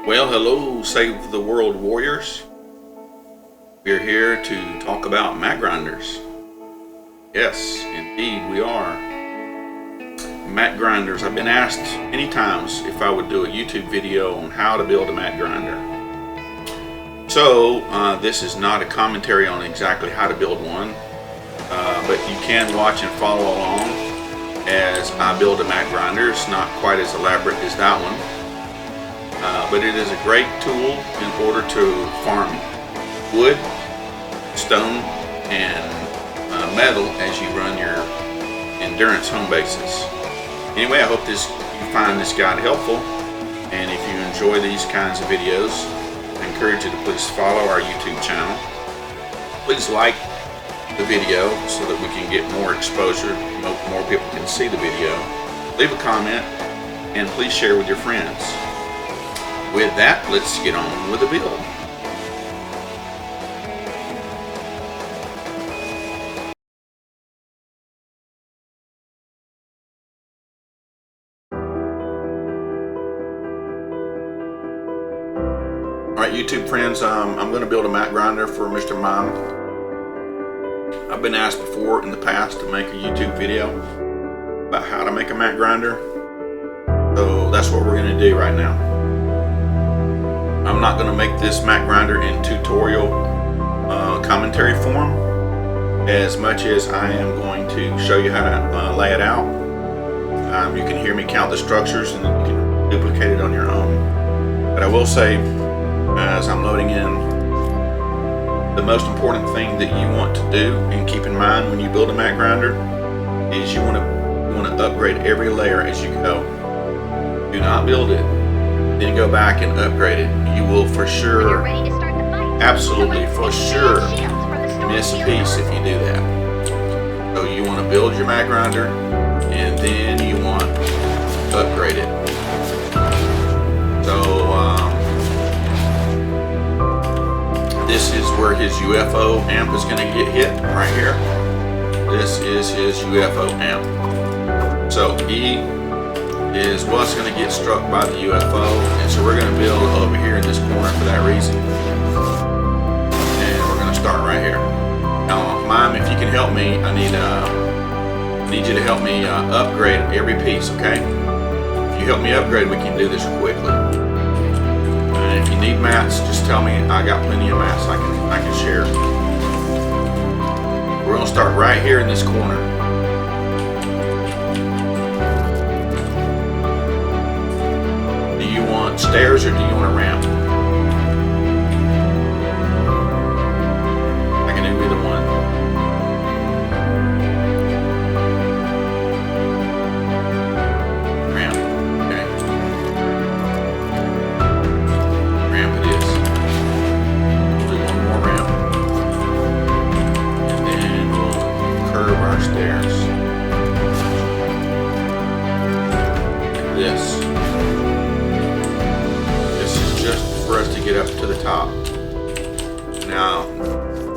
Well, hello, Save the World Warriors. We're here to talk about mat grinders. Yes, indeed we are. Mat grinders. I've been asked many times if I would do a YouTube video on how to build a mat grinder. So, this is not a commentary on exactly how to build one, but you can watch and follow along as I build a mat grinder. It's not quite as elaborate as that one. But it is a great tool in order to farm wood, stone, and metal as you run your endurance home bases. Anyway, I hope you find this guide helpful, and if you enjoy these kinds of videos, I encourage you to please follow our YouTube channel. Please like the video so that we can get more exposure, more people can see the video. Leave a comment, and please share with your friends. With that, let's get on with the build. Alright, YouTube friends, I'm going to build a mat grinder for Mr. Mime. I've been asked before in the past to make a YouTube video about how to make a mat grinder, so that's what we're going to do right now. I'm not going to make this mat grinder in tutorial commentary form as much as I am going to show you how to lay it out. You can hear me count the structures and then you can duplicate it on your own. But I will say, as I'm loading in, the most important thing that you want to do and keep in mind when you build a mat grinder is you want to upgrade every layer as you go. Do not build it, then go back and upgrade it. You will for sure, absolutely for sure, miss a piece if you do that. So you want to build your mat grinder and then you want to upgrade it. So this is where his UFO amp is going to get hit right here. This is his UFO amp. So he is what's going to get struck by the UFO, and so we're going to build over here in this corner for that reason, and we're going to start right here. Now, Mime, if you can help me, I need you to help me upgrade every piece, okay? If you help me upgrade, we can do this quickly. And if you need mats, just tell me. I got plenty of mats I can share. We're going to start right here in this corner. Stairs or do you want a ramp? I can do either one. Ramp, okay. Ramp it is. We'll do one more ramp. And then we'll curve our stairs. Like this. For us to get up to the top. Now,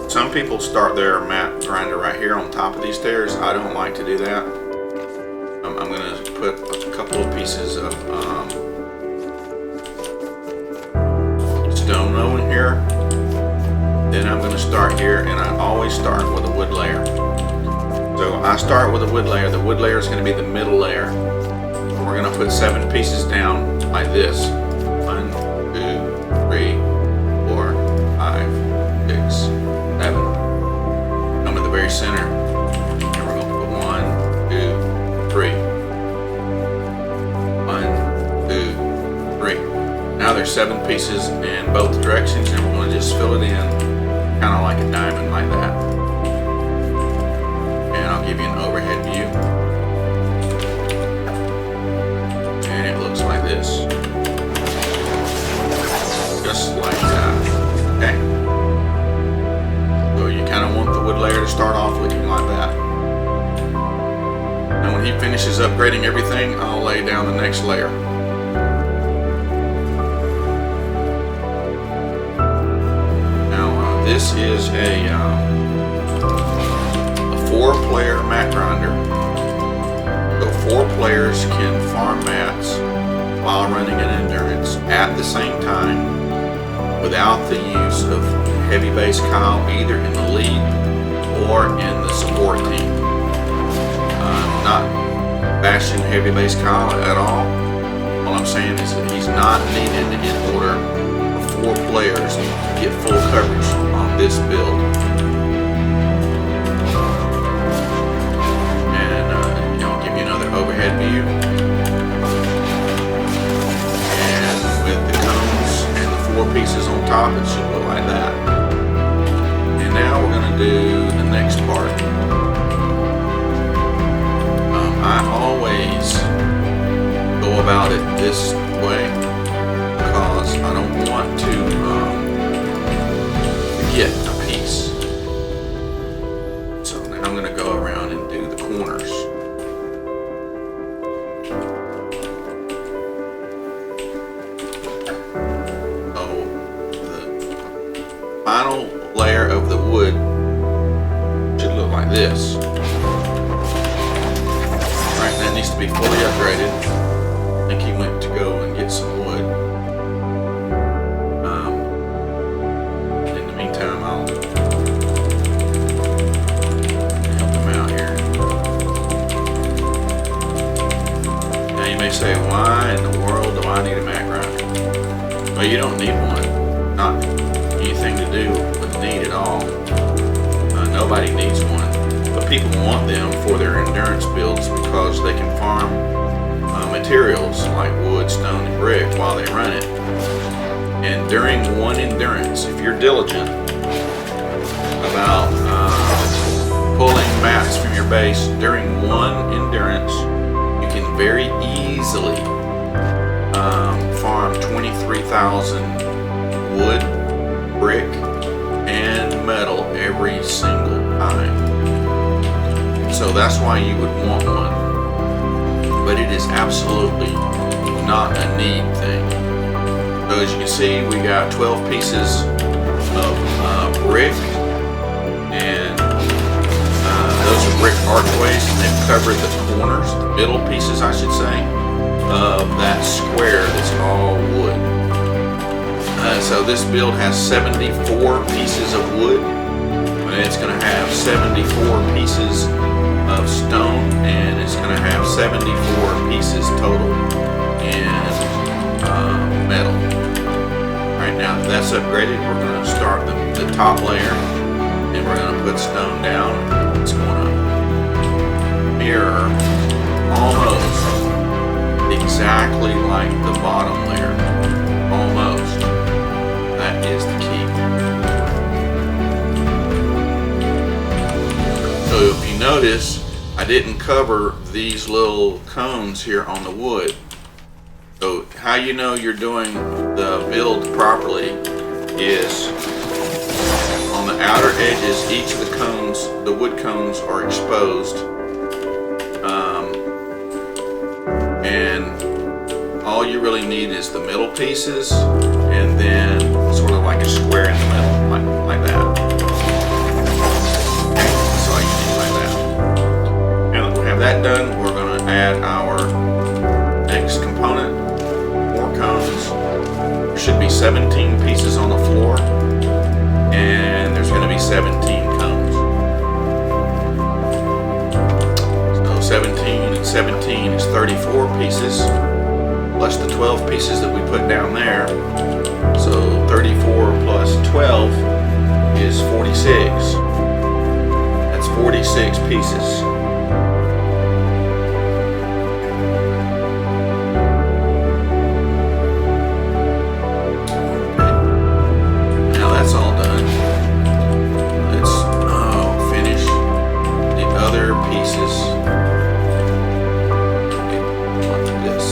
some people start their mat grinder right here on top of these stairs. I don't like to do that. I'm going to put a couple of pieces of stone over here. Then I'm going to start here, and I always start with a wood layer. So I start with a wood layer. The wood layer is going to be the middle layer. We're going to put 7 pieces down like this. 1, 2, 3, 4, 5, 6, 7. Come to the very center, and we're going to put 1, 2, 3. 1, 2, 3. Now there's 7 pieces in both directions, and we're going to just fill it in, kind of like a diamond, like that. And I'll give you an overhead view, and it looks like this. Just like that, okay? So you kind of want the wood layer to start off looking like that. And when he finishes upgrading everything, I'll lay down the next layer. Now this is a 4-player mat grinder. So 4 players can farm mats while running an endurance at the same time without the use of heavy base Kyle either in the lead or in the support team. I'm not bashing heavy base Kyle at all. All I'm saying is that he's not needed in order for 4 players to get full coverage on this build. And I'll give you another overhead view. And with the cones and the 4 pieces on top, it should look like that. And now we're going to do the next part. I always go about it this way because I don't want to forget a piece. So now I'm going to go around and do the corners. So the final layer of the wood should look like this. Right, that needs to be fully upgraded. I think he went to go and get some wood. In the meantime, I'll help him out here. Now you may say, why in the world do I need a mat grinder? Well, you don't need one. Not anything to do with need at all. Nobody needs one. But people want them for their endurance builds because they can farm materials like wood, stone, and brick while they run it. And during one endurance, if you're diligent about pulling mats from your base during one endurance, you can very easily farm 23,000 wood, brick, and metal every single time. So that's why you would want one. But it is absolutely not a need thing. So as you can see, we got 12 pieces of brick, and those are brick archways, and they've covered the corners, the middle pieces I should say, of that square that's all wood. So this build has 74 pieces of wood, and it's going to have 74 pieces of stone, and it's going to have 74 pieces total in metal. Alright, now that that's upgraded, we're going to start the top layer, and we're going to put stone down. It's going to mirror almost exactly like the bottom layer. Almost. That is the key. So if you notice, I didn't cover these little cones here on the wood. So how you know you're doing the build properly is on the outer edges, each of the cones, the wood cones are exposed. And all you really need is the middle pieces, and then sort of like a square in the middle, like that. That's all you need, like that. Now that we have that done, we're going to add our next component, more cones. There should be 17 pieces on the floor, and there's going to be 17 cones. So 17 and 17 is 34 pieces, plus the 12 pieces that we put down there. So 34 plus 12 is 46. That's 46 pieces. Now that's all done. Let's finish the other pieces. Like this.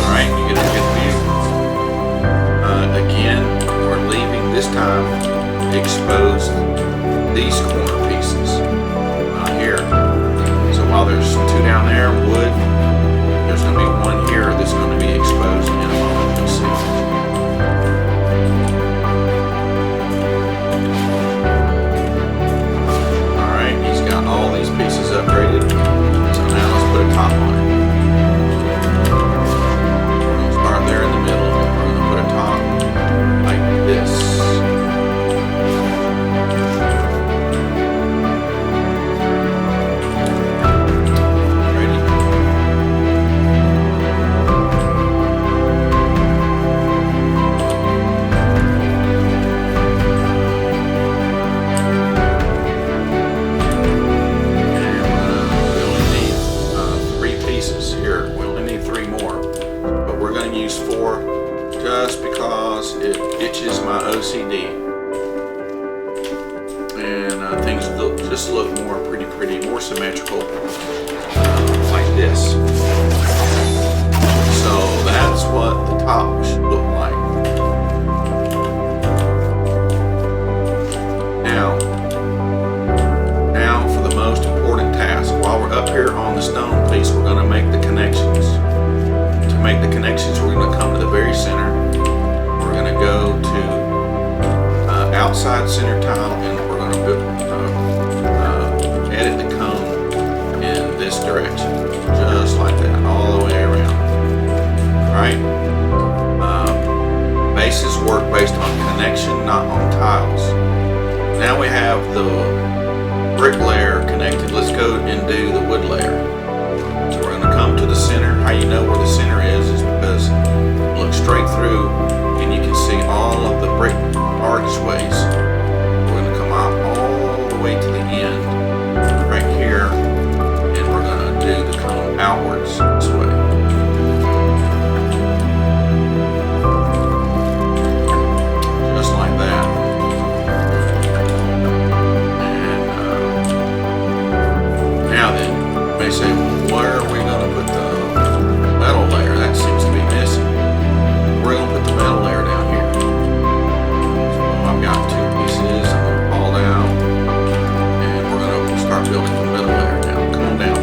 Alright, you get a good view. for, just because it itches my OCD. And things look more pretty, more symmetrical, like this. So that's what the top should look like. Now for the most important task. While we're up here on the stone piece, we're going to make the connections. To make the connections, we're going to come to the very center. We're going to go to outside center tile, and we're going to edit the cone in this direction, just like that, all the way around. Right? Bases work based on connection, not on tiles. Now we have the brick layer connected. Let's go and do the wood layer. So we're going to come to the center. How you know where the center is because look straight through and you can see all of the brick archways. We're going to come out all the way to the end right here, and we're going to do the cone outwards this way. Just like that. And now then, you may say, where are we going to put the metal layer? That seems to be missing. We're going to put the metal layer down here. So I've got two pieces. I'm going to pull down, and we're going to start building the metal layer now. Come on down.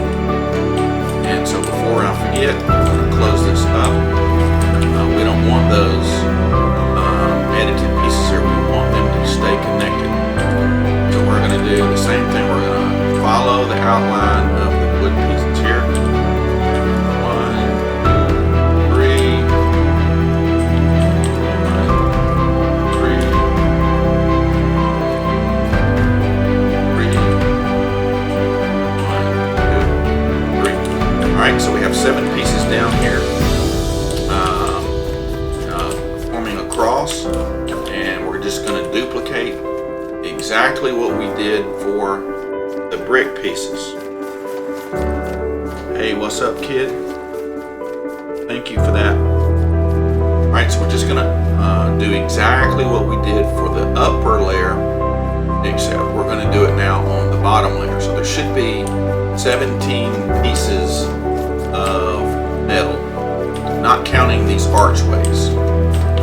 And so before I forget, I'm going to close this up. We don't want those edited pieces here. We want them to stay connected. So we're going to do the same thing. We're going to follow the outline of the wood pieces here. 1, 2, 3. 1, 2, 3. Alright, so we have 7 pieces down here forming a cross, and we're just going to duplicate exactly what we did for the brick pieces. Hey, what's up, kid? Thank you for that. Alright, so we're just going to do exactly what we did for the upper layer, except we're going to do it now on the bottom layer. So there should be 17 pieces of metal, not counting these archways.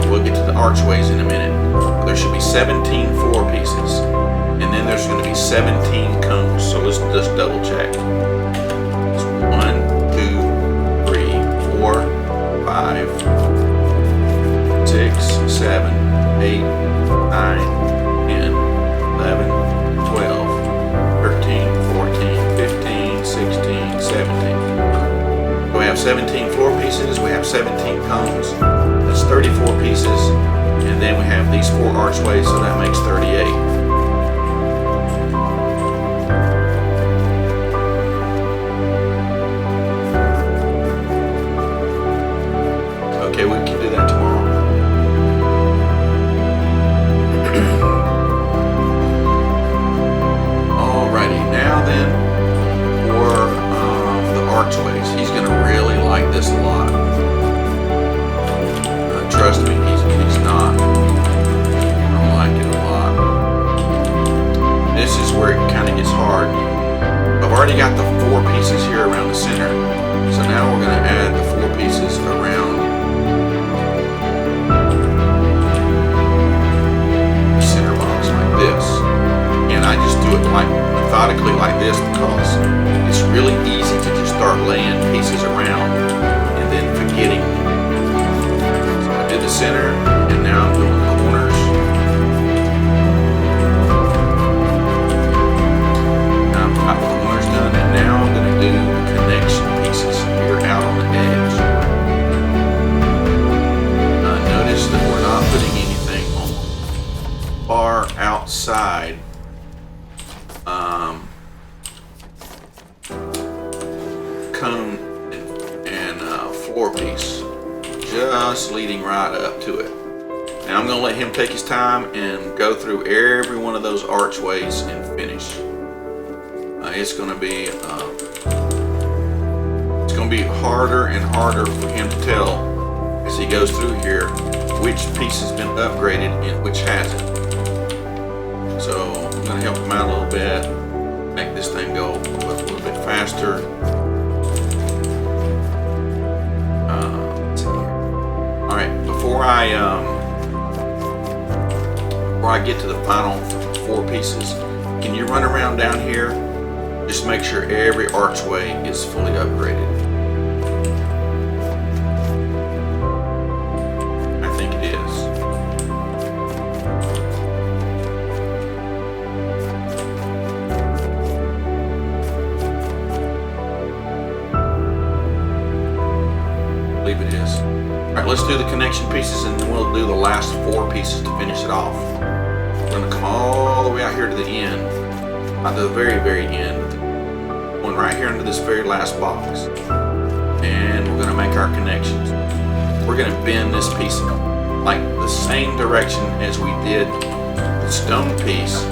We'll get to the archways in a minute. But there should be 17 floor pieces, and then there's going to be 17 cones. So let's just double check. It's 1, 2, 3, 4, 5, 6, 7, 8, 9, 10, 11, 12, 13, 14, 15, 16, 17. We have 17 floor pieces, we have 17 cones, that's 34 pieces, and then we have these 4 archways, so that makes 38. Okay, we can do that tomorrow. Alrighty, now then, for the archways. He's going to really like this a lot. Trust me, he's not. I like it a lot. This is where it kind of gets hard. I've already got the 4 pieces here around the center. So now we're going to add the 4 pieces around the center box like this. And I just do it like methodically like this because it's really easy to just start laying pieces around and then forgetting. So I did the center, and now I'm doing the corners. Now I've got the corners done, and now I'm going to do the connection pieces here out on the edge. Notice that we're not putting anything on the far outside cone and floor piece, just leading right up to it. Now I'm going to let him take his time and go through every one of those archways and finish. It's going to be harder and harder for him to tell as he goes through here which piece has been upgraded and which hasn't. So I'm going to help him out a little bit, make this thing go a little bit faster. Let's see here. All right, before I get to the final 4 pieces, can you run around down here? Just make sure every archway is fully upgraded. I think it is. I believe it is. Alright, let's do the connection pieces and then we'll do the last 4 pieces to finish it off. We're going to come all the way out here to the end, at the very, very end. Going right here into this very last box. And we're going to make our connections. We're going to bend this piece like the same direction as we did the stone piece,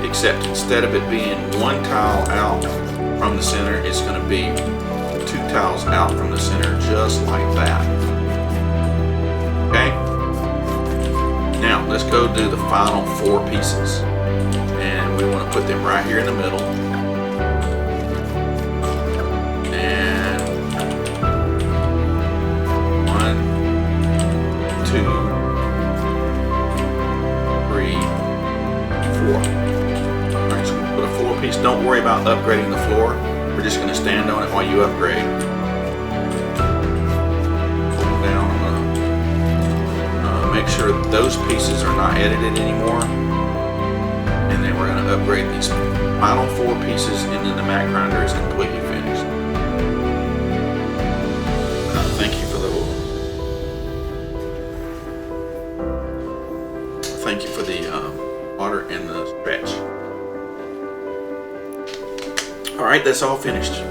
except instead of it being 1 tile out from the center, it's going to be 2 tiles out from the center, just like that. Okay? Now, let's go do the final 4 pieces. And we want to put them right here in the middle. And 1, 2, 3, 4. Alright, so we'll put a floor piece. Don't worry about upgrading the floor. We're just going to stand on it while you upgrade. Pull down. Make sure that those pieces are not edited anymore. And then we're going to upgrade these final 4 pieces, and then the mat grinder is completely finished. Thank you for the water and the stretch. Alright, that's all finished.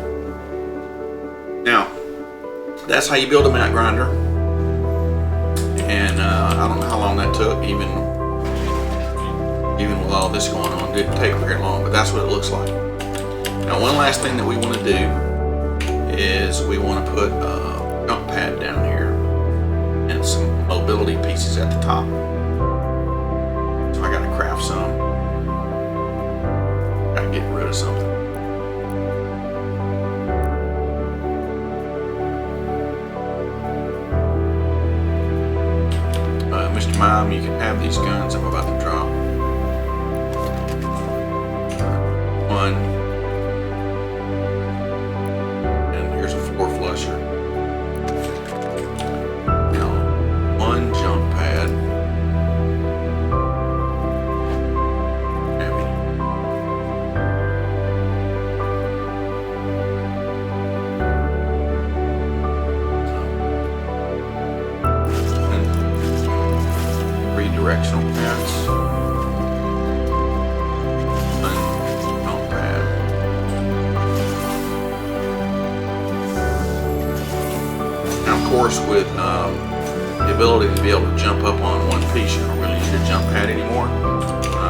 Now, that's how you build a mat grinder. And I don't know how long that took, even with all this going on. It didn't take very long, but that's what it looks like. Now, one last thing that we want to do is we want to put a jump pad down here and some mobility pieces at the top. So I got to craft some. Got to get rid of something. Mr. Mom, you can have these guns I'm about to drop. 1. And here's a 4 flusher. Now, 1 jump pad. Directional pads. Jump pad. Now, of course, with the ability to be able to jump up on one piece, you don't really need a jump pad anymore.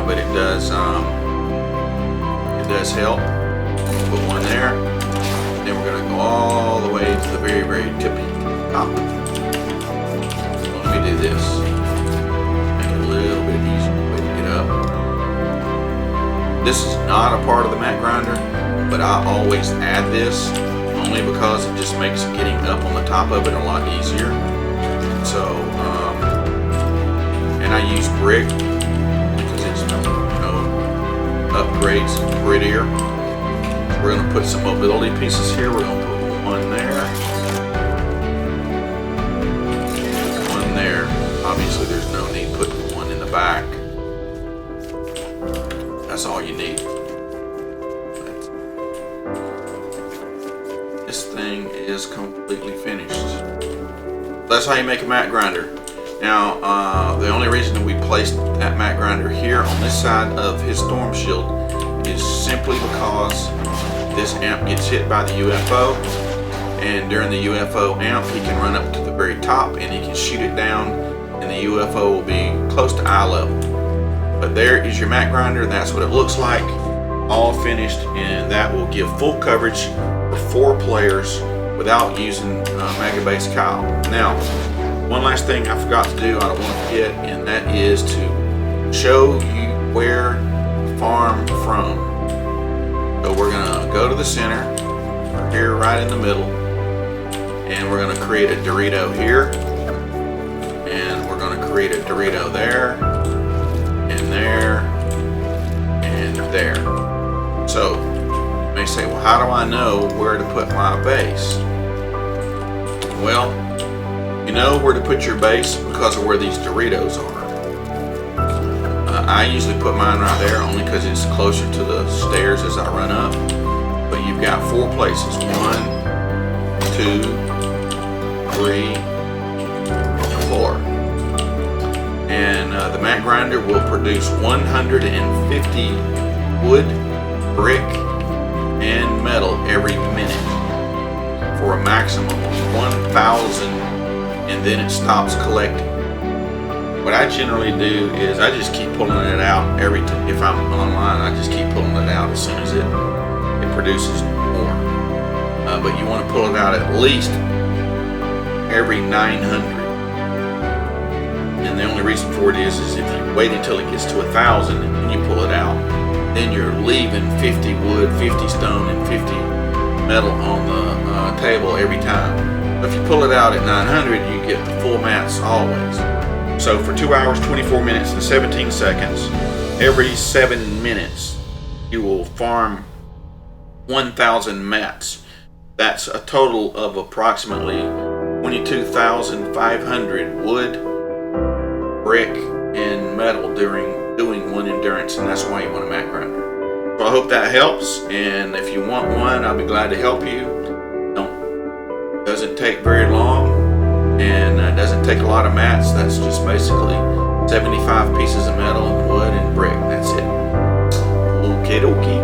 But it does help. Put one there. Then we're going to go all the way to the very, very tippy top. So let me do this. Little bit easier way to get up. This is not a part of the mat grinder, but I always add this only because it just makes getting up on the top of it a lot easier. So, and I use brick because it's upgrades prettier. We're going to put some mobility pieces here. We're going to put one there, one there. Obviously, there's no need putting one in the back. That's all you need. This thing is completely finished. That's how you make a mat grinder. Now, the only reason that we placed that mat grinder here on this side of his storm shield is simply because this amp gets hit by the UFO, and during the UFO amp, he can run up to the very top and he can shoot it down, and the UFO will be close to eye level. But there is your mat grinder, and that's what it looks like, all finished, and that will give full coverage for 4 players without using Mega Base Kyle. Now, One last thing I forgot to do, I don't want to forget, and that is to show you where to farm from. So we're gonna go to the center, we're here right in the middle, and we're gonna create a Dorito here, and we're gonna create a Dorito there, and there, and there. So you may say, well, how do I know where to put my base? Well, you know where to put your base because of where these Doritos are. I usually put mine right there only because it's closer to the stairs as I run up. But you've got 4 places. 1, 2, 3, 4. And the mat grinder will produce 150 wood, brick, and metal every minute for a maximum of 1,000, and then it stops collecting. What I generally do is I just keep pulling it out if I'm online. I just keep pulling it out as soon as it produces more. But you want to pull it out at least every 900. And the only reason for it is if you wait until it gets to 1,000 and you pull it out, then you're leaving 50 wood, 50 stone, and 50 metal on the table every time. If you pull it out at 900, you get the full mats always. So for 2 hours, 24 minutes, and 17 seconds, every 7 minutes, you will farm 1,000 mats. That's a total of approximately 22,500 wood, brick, and metal doing one endurance, and that's why you want a mat grinder. So I hope that helps, and if you want one, I'll be glad to help you. Doesn't take very long, and doesn't take a lot of mats. That's just basically 75 pieces of metal and wood and brick. That's it. Okie dokie.